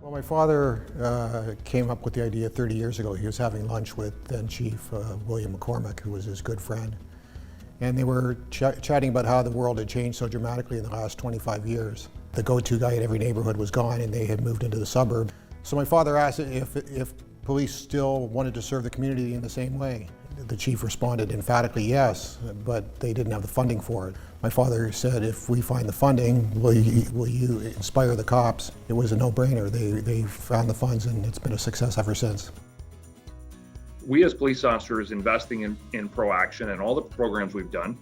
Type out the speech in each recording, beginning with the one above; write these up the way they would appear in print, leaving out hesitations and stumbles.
Well, my father came up with the idea 30 years ago. He was having lunch with then Chief William McCormick, who was his good friend. And they were chatting about how the world had changed so dramatically in the last 25 years. The go-to guy in every neighborhood was gone and they had moved into the suburb. So my father asked if police still wanted to serve the community in the same way. The chief responded emphatically yes, but they didn't have the funding for it. My father said, if we find the funding, will you inspire the cops? It was a no-brainer. They found the funds and it's been a success ever since. We as police officers investing in ProAction and all the programs we've done,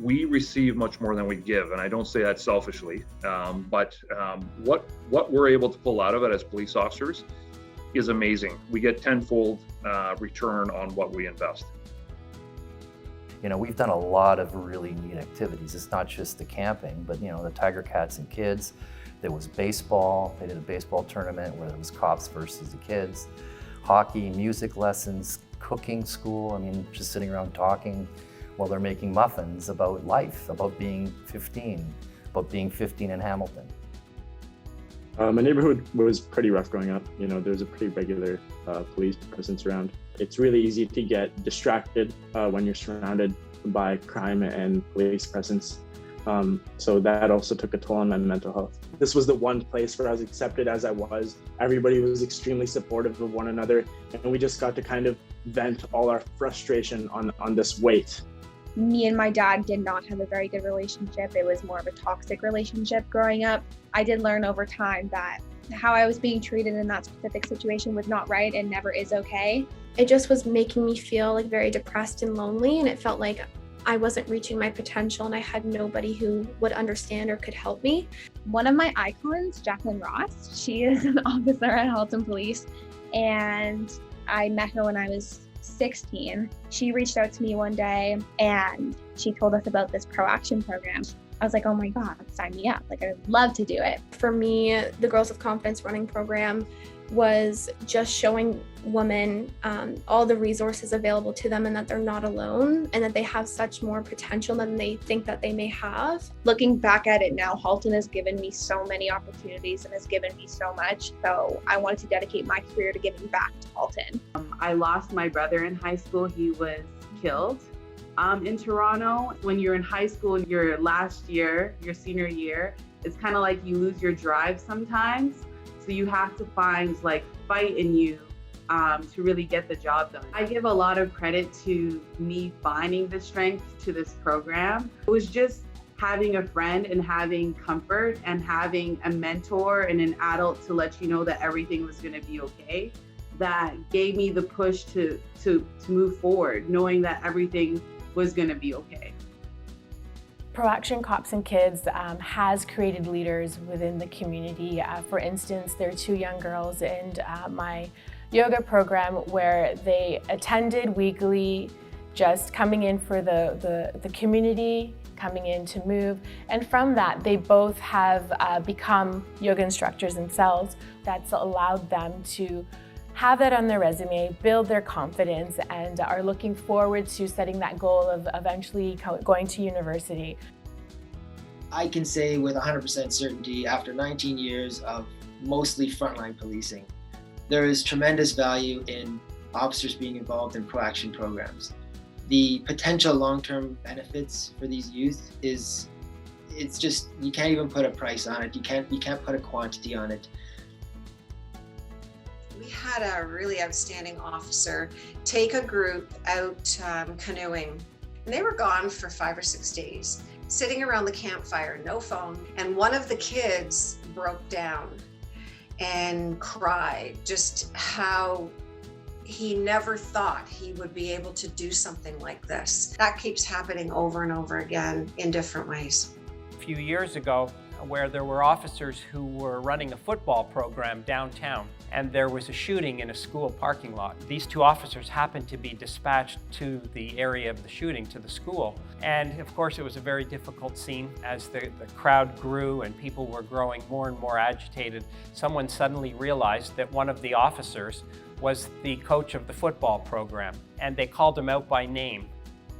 we receive much more than we give. And I don't say that selfishly, but what we're able to pull out of it as police officers is amazing. We get tenfold return on what we invest. You know, we've done a lot of really neat activities. It's not just the camping, but you know, the Tiger Cats and Kids. There was baseball. They did a baseball tournament where it was cops versus the kids. Hockey, music lessons, cooking school. I mean, just sitting around talking while they're making muffins about life, about being 15, about being 15 in Hamilton. My neighborhood was pretty rough growing up. You know, there's a pretty regular police presence around. It's really easy to get distracted when you're surrounded by crime and police presence. So that also took a toll on my mental health. This was the one place where I was accepted as I was. Everybody was extremely supportive of one another, and we just got to kind of vent all our frustration on this weight. Me and my dad did not have a very good relationship. It was more of a toxic relationship growing up. I did learn over time that how I was being treated in that specific situation was not right and never is okay. It just was making me feel like very depressed and lonely, and it felt like I wasn't reaching my potential and I had nobody who would understand or could help me. One of my icons, Jacqueline Ross, she is an officer at Halton Police, and I met her when I was 16. She reached out to me one day and she told us about this ProAction program. I was like, oh my God, sign me up. Like, I'd love to do it. For me, the Girls with Confidence running program was just showing women all the resources available to them and that they're not alone and that they have such more potential than they think that they may have. Looking back at it now, Halton has given me so many opportunities and has given me so much. So I wanted to dedicate my career to giving back to Halton. I lost my brother in high school. He was killed in Toronto. When you're in high school, your last year, your senior year, it's kind of like you lose your drive sometimes. So you have to find like fight in you to really get the job done. I give a lot of credit to me finding the strength to this program. It was just having a friend and having comfort and having a mentor and an adult to let you know that everything was going to be okay. That gave me the push to move forward, knowing that everything was going to be okay. ProAction Cops and Kids has created leaders within the community. For instance, there are two young girls in my yoga program where they attended weekly, just coming in for the community, coming in to move. And from that, they both have become yoga instructors themselves. That's allowed them to have that on their resume, build their confidence, and are looking forward to setting that goal of eventually going to university. I can say with 100% certainty, after 19 years of mostly frontline policing, there is tremendous value in officers being involved in ProAction programs. The potential long-term benefits for these youth it's just, you can't even put a price on it. You can't put a quantity on it. We had a really outstanding officer take a group out canoeing, and they were gone for 5 or 6 days, sitting around the campfire, no phone, and one of the kids broke down and cried just how he never thought he would be able to do something like this. That keeps happening over and over again in different ways. A few years ago, where there were officers who were running a football program downtown, and there was a shooting in a school parking lot. These two officers happened to be dispatched to the area of the shooting, to the school. And of course, it was a very difficult scene. As the crowd grew and people were growing more and more agitated, someone suddenly realized that one of the officers was the coach of the football program, and they called him out by name,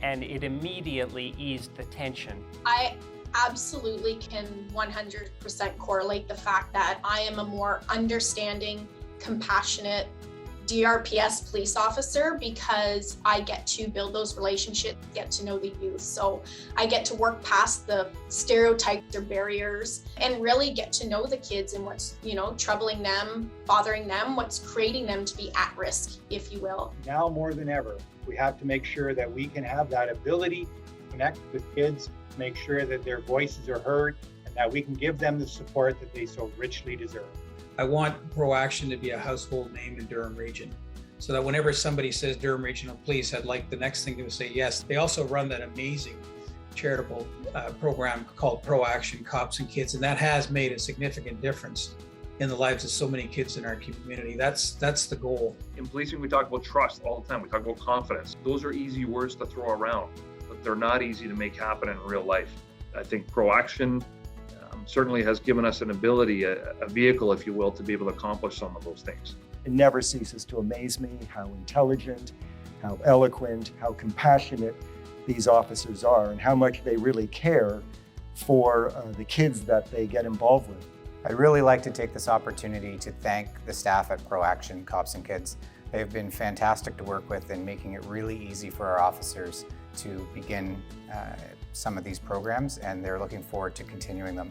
and it immediately eased the tension. I absolutely can 100% correlate the fact that I am a more understanding, compassionate DRPS police officer because I get to build those relationships, get to know the youth. So I get to work past the stereotypes or barriers and really get to know the kids and what's, troubling them, bothering them, what's creating them to be at risk, if you will. Now more than ever, we have to make sure that we can have that ability to connect with kids, make sure that their voices are heard, and that we can give them the support that they so richly deserve. I want ProAction to be a household name in Durham Region, so that whenever somebody says Durham Regional Police, I'd like the next thing to say yes. They also run that amazing charitable program called ProAction Cops and Kids, and that has made a significant difference in the lives of so many kids in our community. That's the goal. In policing, we talk about trust all the time. We talk about confidence. Those are easy words to throw around, but they're not easy to make happen in real life. I think ProAction certainly has given us an ability, a vehicle, if you will, to be able to accomplish some of those things. It never ceases to amaze me how intelligent, how eloquent, how compassionate these officers are, and how much they really care for the kids that they get involved with. I'd really like to take this opportunity to thank the staff at ProAction Cops and Kids. They've been fantastic to work with in making it really easy for our officers to begin some of these programs, and they're looking forward to continuing them.